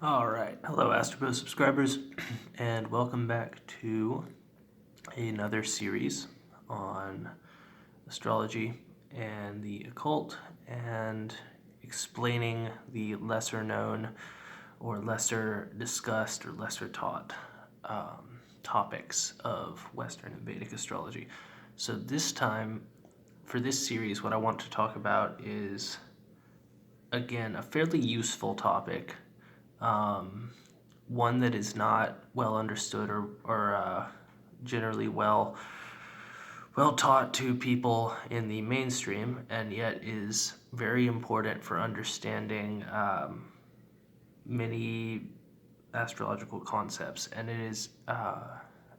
All right, hello Astropro subscribers, and welcome back to another series on astrology and the occult and explaining the lesser known or lesser discussed or lesser taught topics of Western and Vedic astrology. So this time, for this series, what I want to talk about is, again, a fairly useful topic. One that is not well understood or generally well taught to people in the mainstream, and yet is very important for understanding many astrological concepts, and it is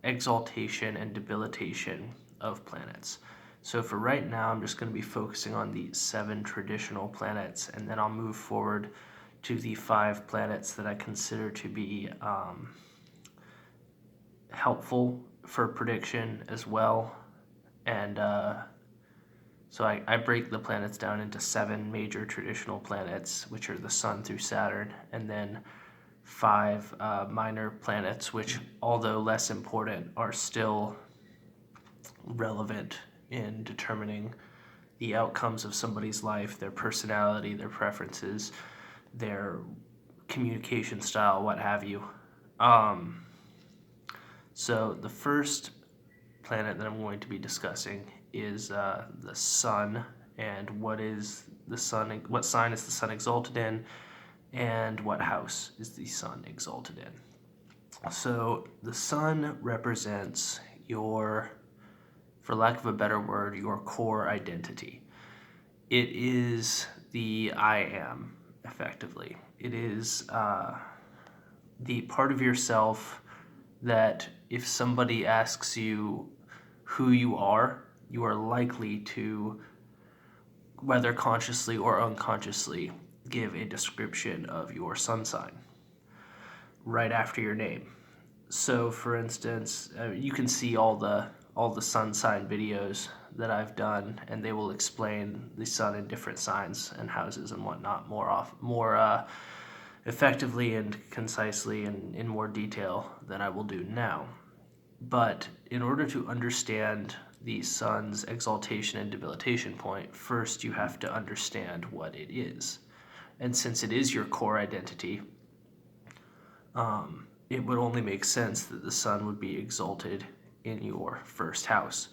exaltation and debilitation of planets. So for right now, I'm just going to be focusing on the 7 traditional planets, and then I'll move forward to the 5 planets that I consider to be helpful for prediction as well. And so I break the planets down into 7 major traditional planets, which are the Sun through Saturn, and then 5 minor planets, which, although less important, are still relevant in determining the outcomes of somebody's life, their personality, their preferences, their communication style, what have you. So the first planet that I'm going to be discussing is the Sun, and what is the Sun? What sign is the Sun exalted in, and what house is the Sun exalted in? So the Sun represents your, for lack of a better word, your core identity. It is the I am, effectively. It is the part of yourself that if somebody asks you who you are likely to, whether consciously or unconsciously, give a description of your sun sign right after your name. So, for instance, you can see all the sun sign videos that I've done, and they will explain the sun in different signs and houses and whatnot more effectively and concisely and in more detail than I will do now. But in order to understand the sun's exaltation and debilitation point, first you have to understand what it is. And since it is your core identity, it would only make sense that the sun would be exalted in your first house,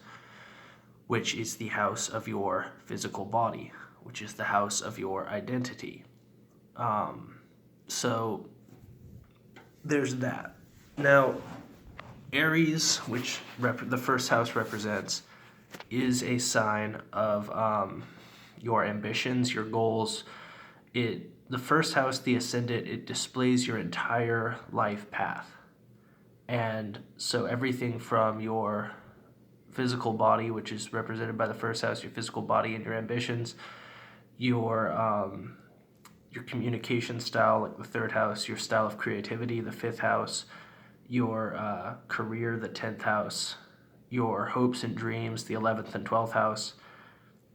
which is the house of your physical body, which is the house of your identity. So there's that. Now, Aries, which the first house represents, is a sign of your ambitions, your goals. The first house, the ascendant, it displays your entire life path. And so everything from your physical body, which is represented by the first house, your physical body and your ambitions, your communication style, like the third house, your style of creativity, the fifth house, your career, the 10th house, your hopes and dreams, the 11th and 12th house.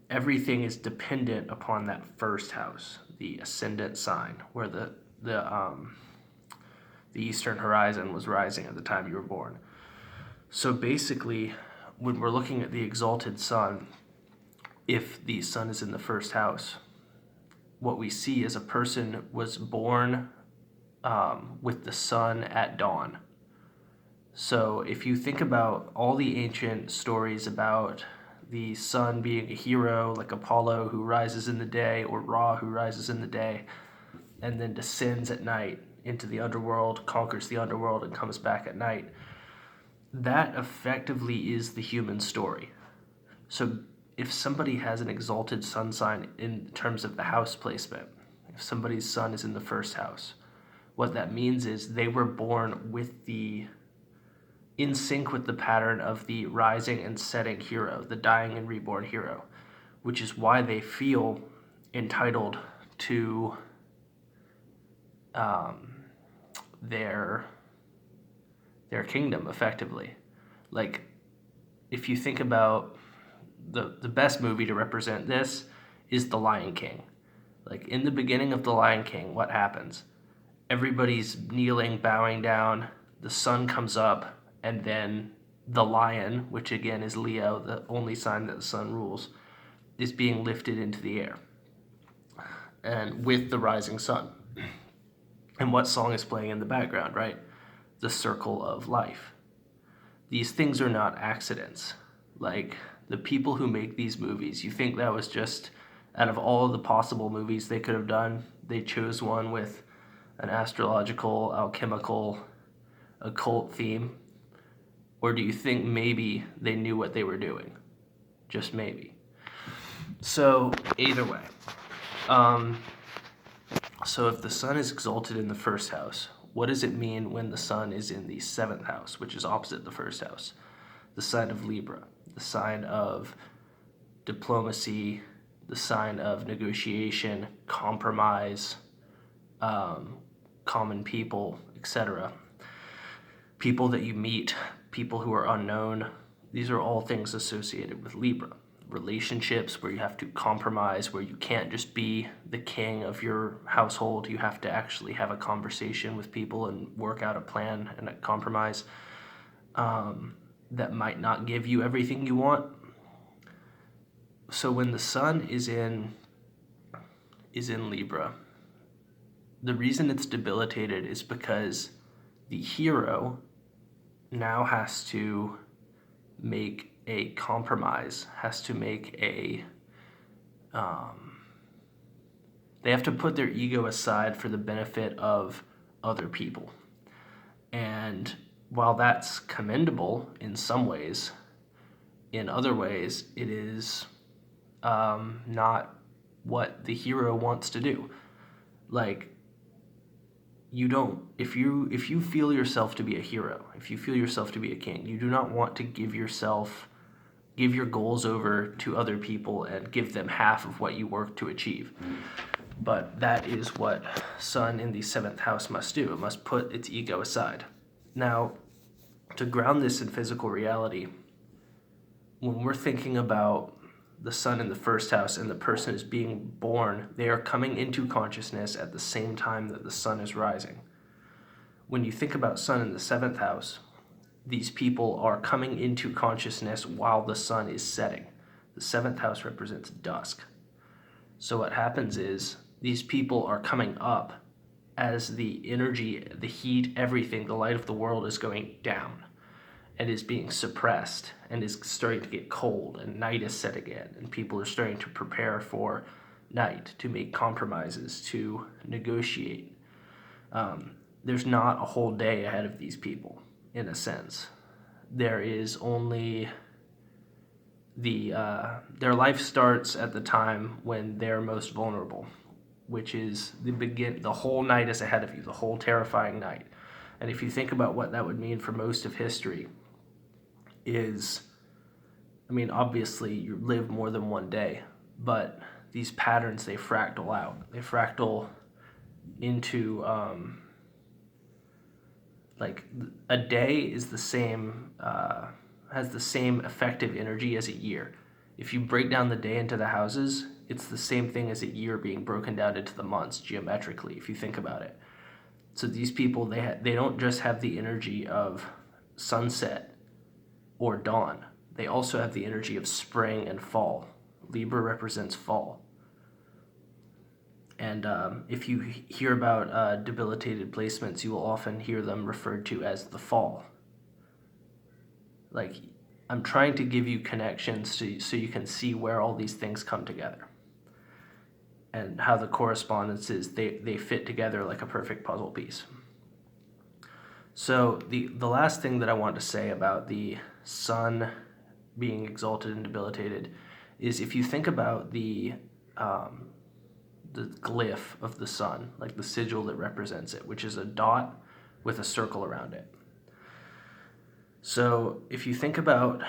Everything is dependent upon that first house, the ascendant sign, where the eastern horizon was rising at the time you were born. So basically, when we're looking at the exalted sun, if the sun is in the first house, what we see is a person was born with the sun at dawn. So if you think about all the ancient stories about the sun being a hero, like Apollo who rises in the day, or Ra who rises in the day, and then descends at night into the underworld, conquers the underworld, and comes back at night, that effectively is the human story. So if somebody has an exalted sun sign in terms of the house placement, if somebody's sun is in the first house, what that means is they were born in sync with the pattern of the rising and setting hero, the dying and reborn hero, which is why they feel entitled to their kingdom, effectively. Like, if you think about the best movie to represent this is The Lion King. Like, in the beginning of The Lion King, what happens? everybody's kneeling, bowing down, the sun comes up, and then the lion, which again is Leo, the only sign that the sun rules, is being lifted into the air, and with the rising sun. And what song is playing in the background, right? The Circle of Life. These things are not accidents. Like, the people who make these movies, you think that was just, out of all of the possible movies they could have done, they chose one with an astrological, alchemical, occult theme? Or do you think maybe they knew what they were doing? Just maybe. So, either way. So if the sun is exalted in the first house, what does it mean when the sun is in the seventh house, which is opposite the first house? The sign of Libra, the sign of diplomacy, the sign of negotiation, compromise, common people, etc. People that you meet, people who are unknown, these are all things associated with Libra. Relationships where you have to compromise, where you can't just be the king of your household. You have to actually have a conversation with people and work out a plan and a compromise that might not give you everything you want. So when the sun is in Libra, the reason it's debilitated is because the hero now has to make a compromise, has to make they have to put their ego aside for the benefit of other people. And while that's commendable in some ways, in other ways it is not what the hero wants to do. Like, you don't, if you feel yourself to be a hero, if you feel yourself to be a king, you do not want to give your goals over to other people and give them half of what you work to achieve. But that is what sun in the seventh house must do. It must put its ego aside. Now, to ground this in physical reality, when we're thinking about the sun in the first house and the person is being born, they are coming into consciousness at the same time that the sun is rising. When you think about sun in the seventh house, these people are coming into consciousness while the sun is setting. The seventh house represents dusk. So what happens is these people are coming up as the energy, the heat, everything, the light of the world is going down and is being suppressed and is starting to get cold, and night is set again, and people are starting to prepare for night, to make compromises, to negotiate. There's not a whole day ahead of these people, in a sense. There is only their life starts at the time when they're most vulnerable, which is the whole night is ahead of you, the whole terrifying night. And if you think about what that would mean for most of history, obviously you live more than one day, but these patterns, they fractal out. They fractal into, a day is the same, has the same effective energy as a year. If you break down the day into the houses, it's the same thing as a year being broken down into the months geometrically, if you think about it. So these people, they don't just have the energy of sunset or dawn. They also have the energy of spring and fall. Libra represents fall. And if you hear about debilitated placements, you will often hear them referred to as the fall. Like, I'm trying to give you connections so you can see where all these things come together and how the correspondence is, they fit together like a perfect puzzle piece. So the last thing that I want to say about the sun being exalted and debilitated is, if you think about the glyph of the sun, like the sigil that represents it, which is a dot with a circle around it. So if you think about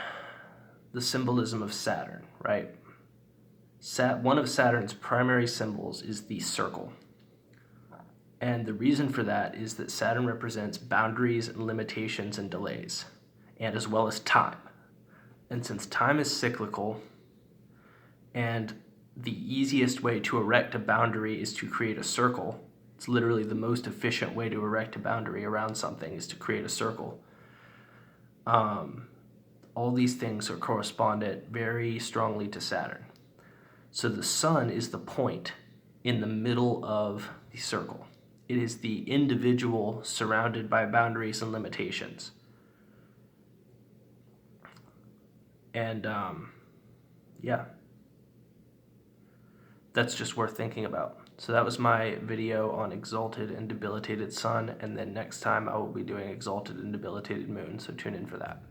the symbolism of Saturn, right? One of Saturn's primary symbols is the circle. And the reason for that is that Saturn represents boundaries and limitations and delays, and as well as time. And since time is cyclical, and the easiest way to erect a boundary is to create a circle, It's literally the most efficient way to erect a boundary around something is to create a circle. All these things are corresponded very strongly to Saturn. So the sun is the point in the middle of the circle. It is the individual surrounded by boundaries and limitations. And yeah, that's just worth thinking about. So that was my video on exalted and debilitated sun, and then next time I will be doing exalted and debilitated moon, so tune in for that.